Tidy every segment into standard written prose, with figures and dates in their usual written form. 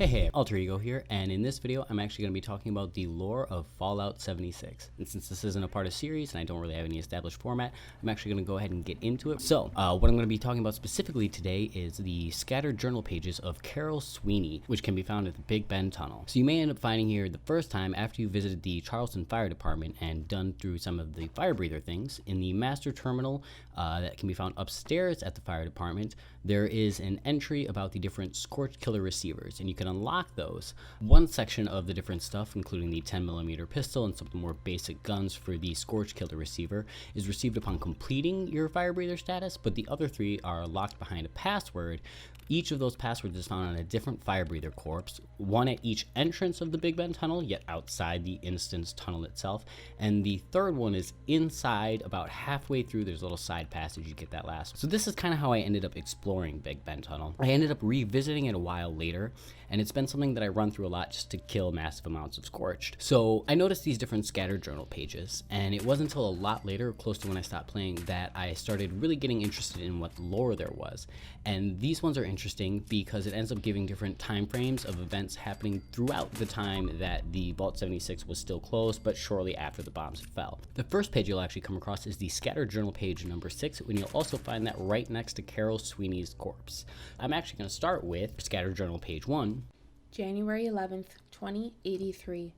Hey, Alter Ego here, and in this video, I'm actually going to be talking about the lore of Fallout 76. And since this isn't a part of series, and I don't really have any established format, I'm actually going to go ahead and get into it. So, what I'm going to be talking about specifically today is the scattered journal pages of Carol Sweeney, which can be found at the Big Bend Tunnel. So you may end up finding here the first time after you visited the Charleston Fire Department and done through some of the fire breather things. In the master terminal that can be found upstairs at the fire department, there is an entry about the different Scorch Killer receivers, and you can unlock those. One section of the different stuff, including the 10mm pistol and some of the more basic guns for the Scorch Killer receiver, is received upon completing your fire breather status, but the other three are locked behind a password. Each of those passwords is found on a different fire breather corpse, one at each entrance of the Big Bend Tunnel, yet outside the instance tunnel itself, and the third one is inside about halfway through. There's a little side passage, you get that last. So this is kind of how I ended up exploring Big Bend Tunnel. I ended up revisiting it a while later, and it's been something that I run through a lot just to kill massive amounts of Scorched. So I noticed these different scattered journal pages, and it wasn't until a lot later, close to when I stopped playing, that I started really getting interested in what lore there was. And these ones are interesting because it ends up giving different time frames of events happening throughout the time that the Vault 76 was still closed, but shortly after the bombs fell. The first page you'll actually come across is the scattered journal page number 6, and you'll also find that right next to Carol Sweeney's corpse. I'm actually going to start with scattered journal page 1. January 11th, 2083.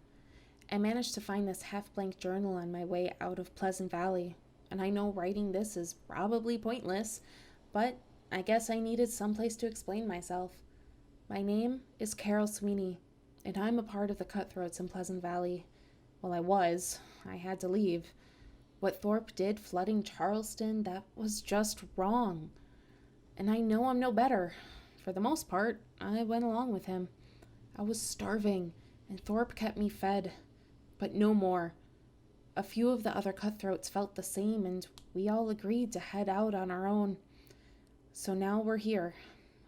I managed to find this half-blank journal on my way out of Pleasant Valley, and I know writing this is probably pointless, but I guess I needed someplace to explain myself. My name is Carol Sweeney, and I'm a part of the Cutthroats in Pleasant Valley. Well, I had to leave. What Thorpe did flooding Charleston, that was just wrong. And I know I'm no better. For the most part, I went along with him. I was starving, and Thorpe kept me fed, but no more. A few of the other Cutthroats felt the same, and we all agreed to head out on our own. So now we're here.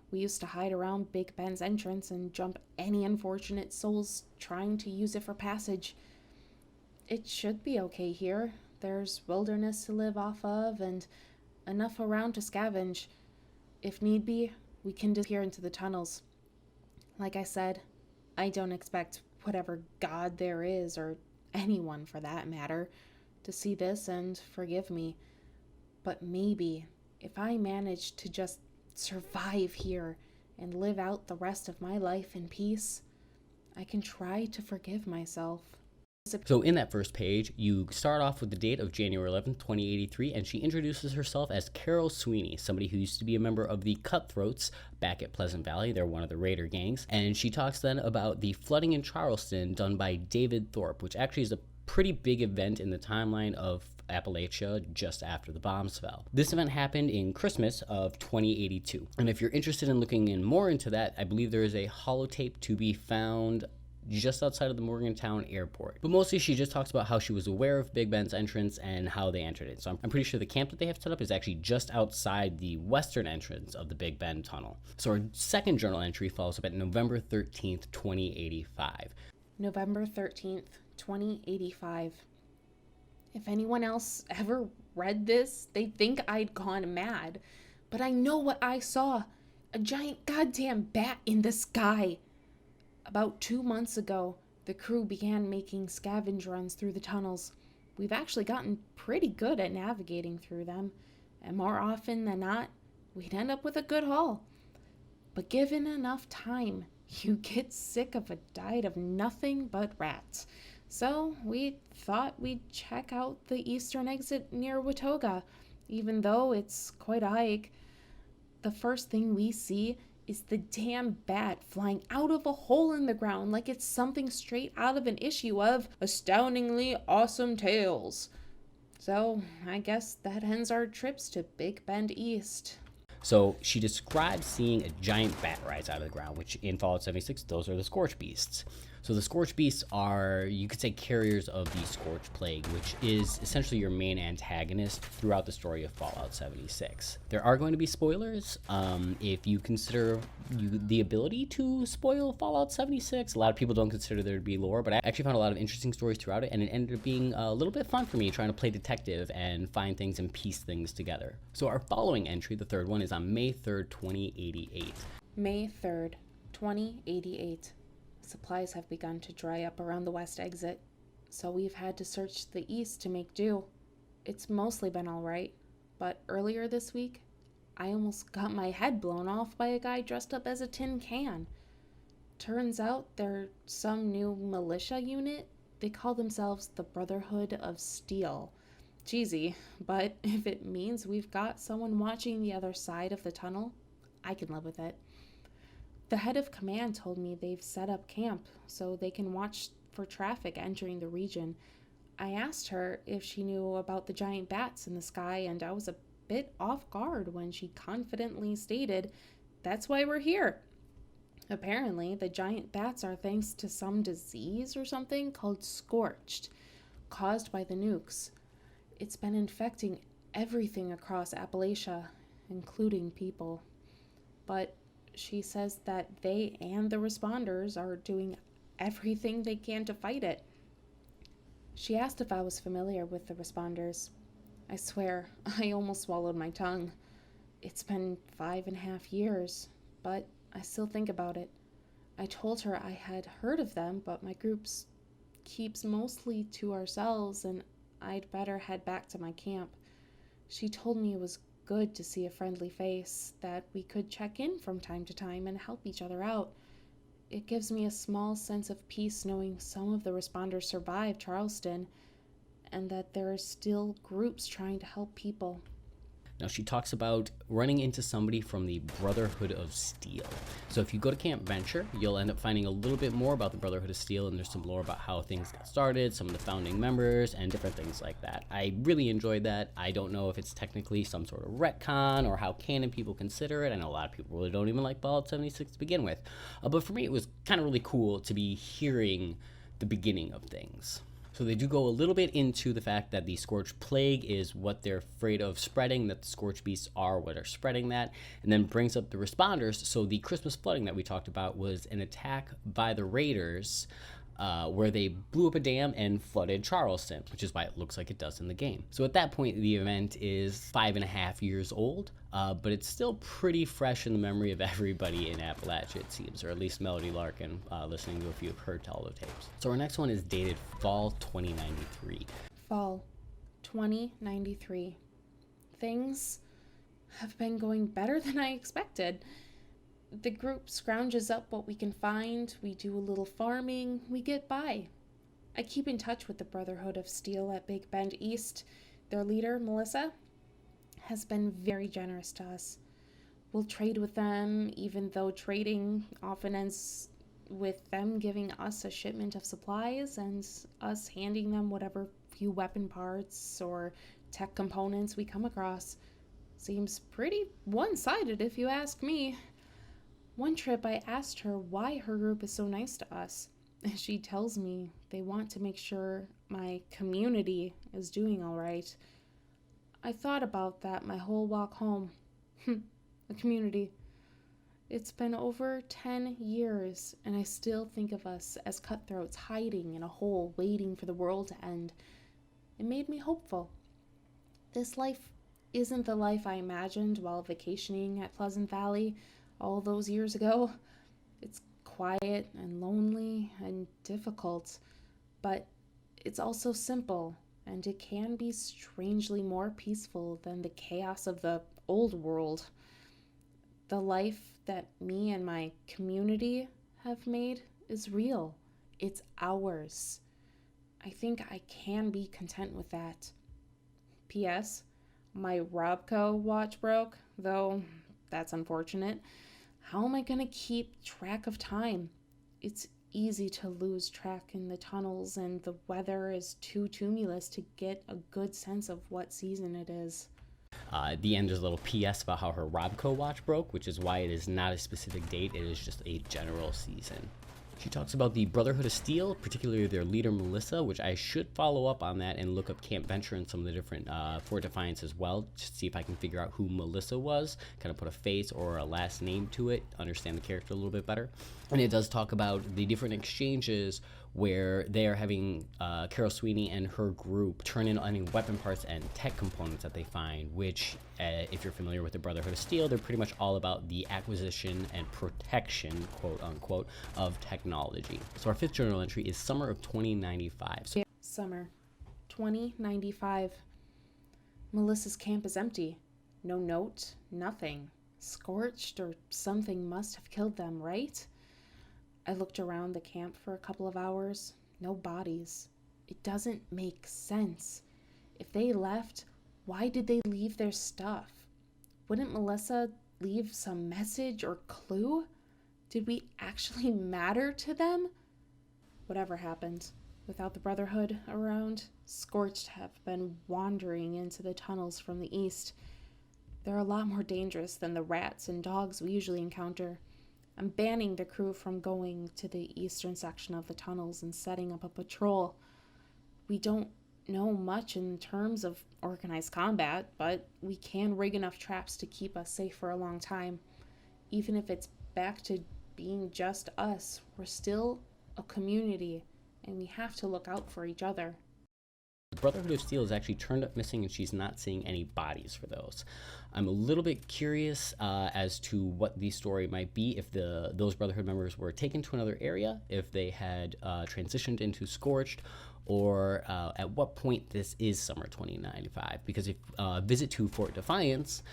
We used to hide around Big Ben's entrance and jump any unfortunate souls trying to use it for passage. It should be okay here. There's wilderness to live off of and enough around to scavenge. If need be, we can disappear into the tunnels. Like I said, I don't expect whatever god there is, or anyone for that matter, to see this and forgive me. But maybe if I manage to just survive here and live out the rest of my life in peace, I can try to forgive myself. So in that first page, you start off with the date of January 11th, 2083, and she introduces herself as Carol Sweeney, somebody who used to be a member of the Cutthroats back at Pleasant Valley. They're one of the raider gangs. And she talks then about the flooding in Charleston done by David Thorpe, which actually is a pretty big event in the timeline of Appalachia just after the bombs fell. This event happened in Christmas of 2082. And if you're interested in looking in more into that, I believe there is a holotape to be found just outside of the Morgantown airport. But mostly she just talks about how she was aware of Big Ben's entrance and how they entered it. So I'm pretty sure the camp that they have set up is actually just outside the western entrance of the Big Bend Tunnel. So our second journal entry follows up at November 13th, 2085. November 13th, 2085. If anyone else ever read this, they'd think I'd gone mad. But I know what I saw. A giant goddamn bat in the sky. About 2 months ago, the crew began making scavenge runs through the tunnels. We've actually gotten pretty good at navigating through them, and more often than not, we'd end up with a good haul. But given enough time, you get sick of a diet of nothing but rats. So we thought we'd check out the eastern exit near Watoga, even though it's quite a hike. The first thing we see is the damn bat flying out of a hole in the ground like it's something straight out of an issue of Astoundingly Awesome Tales. So I guess that ends our trips to Big Bend East. So she describes seeing a giant bat rise out of the ground, which in Fallout 76, those are the Scorch Beasts. So the Scorch Beasts are, you could say, carriers of the Scorch Plague, which is essentially your main antagonist throughout the story of Fallout 76. There are going to be spoilers. If you consider the ability to spoil Fallout 76, a lot of people don't consider there to be lore, but I actually found a lot of interesting stories throughout it, and it ended up being a little bit fun for me trying to play detective and find things and piece things together. So our following entry, the third one, is on May 3rd, 2088. May 3rd, 2088. Supplies have begun to dry up around the west exit, so we've had to search the east to make do. It's mostly been alright, but earlier this week, I almost got my head blown off by a guy dressed up as a tin can. Turns out they're some new militia unit. They call themselves the Brotherhood of Steel. Cheesy, but if it means we've got someone watching the other side of the tunnel, I can live with it. The head of command told me they've set up camp so they can watch for traffic entering the region. I asked her if she knew about the giant bats in the sky, and I was a bit off guard when she confidently stated, "That's why we're here." Apparently, the giant bats are thanks to some disease or something called scorched, caused by the nukes. It's been infecting everything across Appalachia, including people. But she says that they and the responders are doing everything they can to fight it. She asked if I was familiar with the responders. I swear, I almost swallowed my tongue. It's been 5.5 years, but I still think about it. I told her I had heard of them, but my group keeps mostly to ourselves and I'd better head back to my camp. She told me it was good to see a friendly face, that we could check in from time to time and help each other out. It gives me a small sense of peace knowing some of the responders survived Charleston and that there are still groups trying to help people. Now, she talks about running into somebody from the Brotherhood of Steel. So if you go to Camp Venture, you'll end up finding a little bit more about the Brotherhood of Steel, and there's some lore about how things got started, some of the founding members, and different things like that. I really enjoyed that. I don't know if it's technically some sort of retcon or how canon people consider it. I know a lot of people really don't even like Fallout 76 to begin with. But for me, it was kind of really cool to be hearing the beginning of things. So they do go a little bit into the fact that the Scorched Plague is what they're afraid of spreading, that the Scorched Beasts are what are spreading that, and then brings up the responders. So the Christmas flooding that we talked about was an attack by the Raiders where they blew up a dam and flooded Charleston, which is why it looks like it does in the game. So at that point, the event is 5.5 years old, but it's still pretty fresh in the memory of everybody in Appalachia, it seems, or at least Melody Larkin, listening to a few of her Taldo tapes. So our next one is dated fall 2093. Fall 2093. Things have been going better than I expected. The group scrounges up what we can find, we do a little farming, we get by. I keep in touch with the Brotherhood of Steel at Big Bend East. Their leader, Melissa, has been very generous to us. We'll trade with them, even though trading often ends with them giving us a shipment of supplies and us handing them whatever few weapon parts or tech components we come across. Seems pretty one-sided if you ask me. One trip I asked her why her group is so nice to us. She tells me they want to make sure my community is doing all right. I thought about that my whole walk home. The community. It's been over 10 years, and I still think of us as cutthroats hiding in a hole waiting for the world to end. It made me hopeful. This life isn't the life I imagined while vacationing at Pleasant Valley all those years ago. It's quiet and lonely and difficult, but it's also simple, and it can be strangely more peaceful than the chaos of the old world. The life that me and my community have made is real. It's ours. I think I can be content with that. P.S. My Robco watch broke, though that's unfortunate. How am I going to keep track of time? It's easy to lose track in the tunnels, and the weather is too tumultuous to get a good sense of what season it is. At the end, there's a little PS about how her Robco watch broke, which is why it is not a specific date, it is just a general season. She talks about the Brotherhood of Steel, particularly their leader Melissa, which I should follow up on that and look up Camp Venture and some of the different Fort Defiance as well, just to see if I can figure out who Melissa was, kind of put a face or a last name to it, understand the character a little bit better. And it does talk about the different exchanges where they are having Carol Sweeney and her group turn in any weapon parts and tech components that they find, which, if you're familiar with the Brotherhood of Steel, they're pretty much all about the acquisition and protection, quote unquote, of technology. So our fifth journal entry is summer of 2095. So Summer 2095. Melissa's camp is empty. No note, nothing. Scorched or something must have killed them, right? I looked around the camp for a couple of hours. No bodies. It doesn't make sense. If they left, why did they leave their stuff? Wouldn't Melissa leave some message or clue? Did we actually matter to them? Whatever happened, without the Brotherhood around, Scorched have been wandering into the tunnels from the east. They're a lot more dangerous than the rats and dogs we usually encounter. I'm banning the crew from going to the eastern section of the tunnels and setting up a patrol. We don't know much in terms of organized combat, but we can rig enough traps to keep us safe for a long time. Even if it's back to being just us, we're still a community, and we have to look out for each other. the Brotherhood of Steel is actually turned up missing, and she's not seeing any bodies for those. I'm a little bit curious as to what the story might be if those Brotherhood members were taken to another area, if they had transitioned into Scorched, or at what point this is summer 2095. Because if visit to Fort Defiance,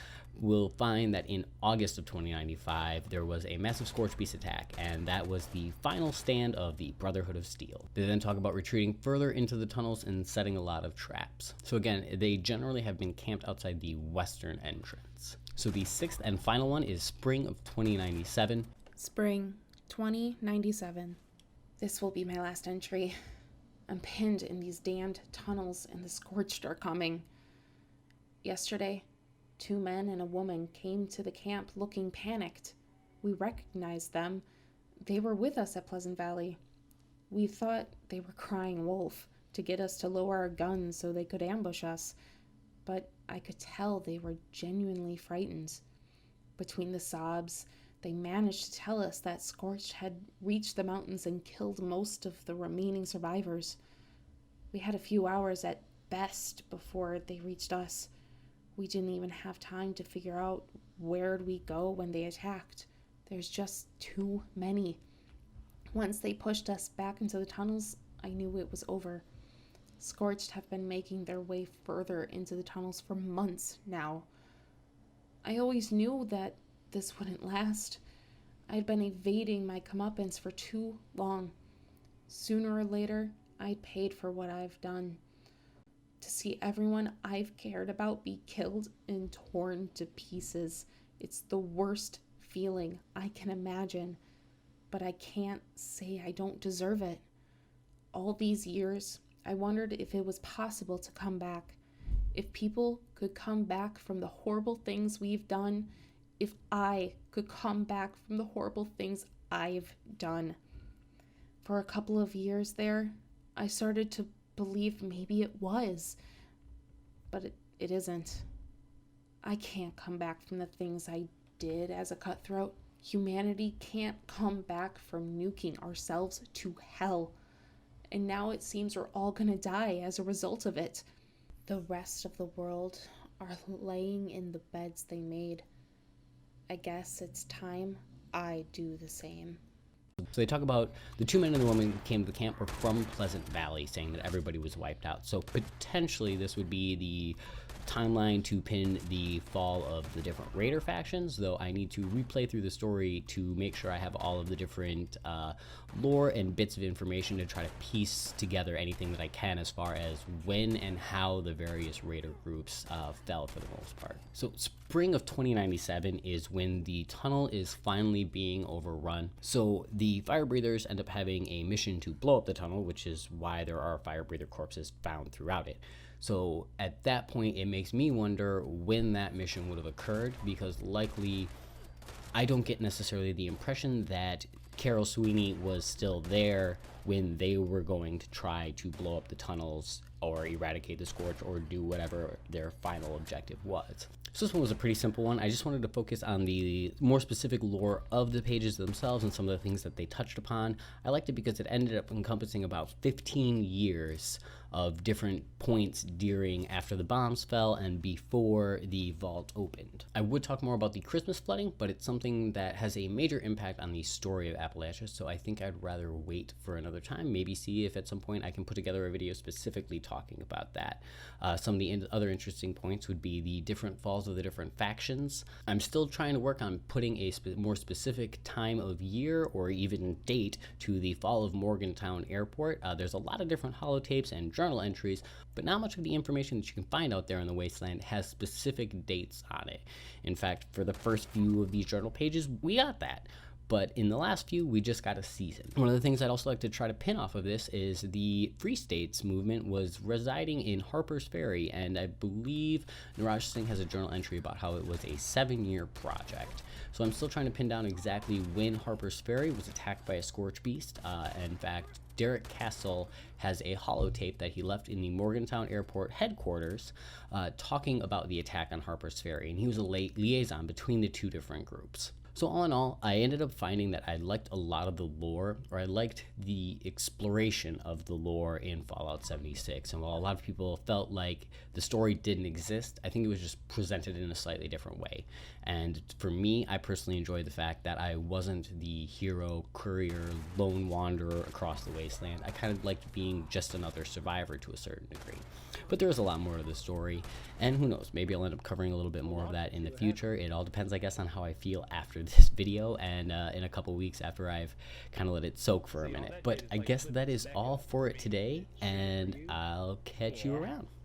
we'll find that in August of 2095, there was a massive Scorched Beast attack, and that was the final stand of the Brotherhood of Steel. They then talk about retreating further into the tunnels and setting a lot of traps. So again, they generally have been camped outside the western entrance. So the sixth and final one is spring of 2097. Spring 2097. This will be my last entry. I'm pinned in these damned tunnels, and the Scorched are coming. Yesterday, 2 men and a woman came to the camp looking panicked. We recognized them. They were with us at Pleasant Valley. We thought they were crying wolf to get us to lower our guns so they could ambush us, but I could tell they were genuinely frightened. Between the sobs, they managed to tell us that Scorched had reached the mountains and killed most of the remaining survivors. We had a few hours at best before they reached us. We didn't even have time to figure out where'd we go when they attacked. There's just too many. Once they pushed us back into the tunnels, I knew it was over. Scorched have been making their way further into the tunnels for months now. I always knew that this wouldn't last. I'd been evading my comeuppance for too long. Sooner or later, I'd paid for what I've done. To see everyone I've cared about be killed and torn to pieces, it's the worst feeling I can imagine. But I can't say I don't deserve it. All these years, I wondered if it was possible to come back. If people could come back from the horrible things we've done. If I could come back from the horrible things I've done. For a couple of years there, I started to believe maybe it was, but it isn't. I can't come back from the things I did as a cutthroat. Humanity can't come back from nuking ourselves to hell. And now it seems we're all gonna die as a result of it. The rest of the world are laying in the beds they made. I guess it's time I do the same. So they talk about the 2 men and the woman who came to the camp were from Pleasant Valley, saying that everybody was wiped out. So potentially this would be the timeline to pin the fall of the different Raider factions, though I need to replay through the story to make sure I have all of the different lore and bits of information to try to piece together anything that I can as far as when and how the various Raider groups fell for the most part. So spring of 2097 is when the tunnel is finally being overrun. So the fire breathers end up having a mission to blow up the tunnel, which is why there are fire breather corpses found throughout it. So at that point, it makes me wonder when that mission would have occurred, because likely I don't get necessarily the impression that Carol Sweeney was still there when they were going to try to blow up the tunnels or eradicate the Scourge or do whatever their final objective was. So this one was a pretty simple one. I just wanted to focus on the more specific lore of the pages themselves and some of the things that they touched upon. I liked it because it ended up encompassing about 15 years of different points during after the bombs fell and before the vault opened. I would talk more about the Christmas flooding, but it's something that has a major impact on the story of Appalachia, so I think I'd rather wait for another time, maybe see if at some point I can put together a video specifically talking about that. Some of the other interesting points would be the different falls of the different factions. I'm still trying to work on putting a more specific time of year or even date to the fall of Morgantown Airport. There's a lot of different holotapes and journal entries, but not much of the information that you can find out there in the Wasteland has specific dates on it. In fact, for the first few of these journal pages, we got that. But in the last few, we just got a season. One of the things I'd also like to try to pin off of this is the Free States movement was residing in Harper's Ferry, and I believe Niraj Singh has a journal entry about how it was a 7-year project. So I'm still trying to pin down exactly when Harper's Ferry was attacked by a Scorch Beast. In fact, Derek Castle has a holotape that he left in the Morgantown Airport headquarters talking about the attack on Harper's Ferry, and he was a liaison between the two different groups. So all in all, I ended up finding that I liked a lot of the lore, or I liked the exploration of the lore in Fallout 76. And while a lot of people felt like the story didn't exist, I think it was just presented in a slightly different way. And for me, I personally enjoyed the fact that I wasn't the hero, courier, lone wanderer across the wasteland. I kind of liked being just another survivor to a certain degree. But there is a lot more to the story, and who knows, maybe I'll end up covering a little bit more of that in the future. It all depends, I guess, on how I feel after this video and in a couple weeks after I've kind of let it soak for a minute. But I guess that is all for it today, and I'll catch you around.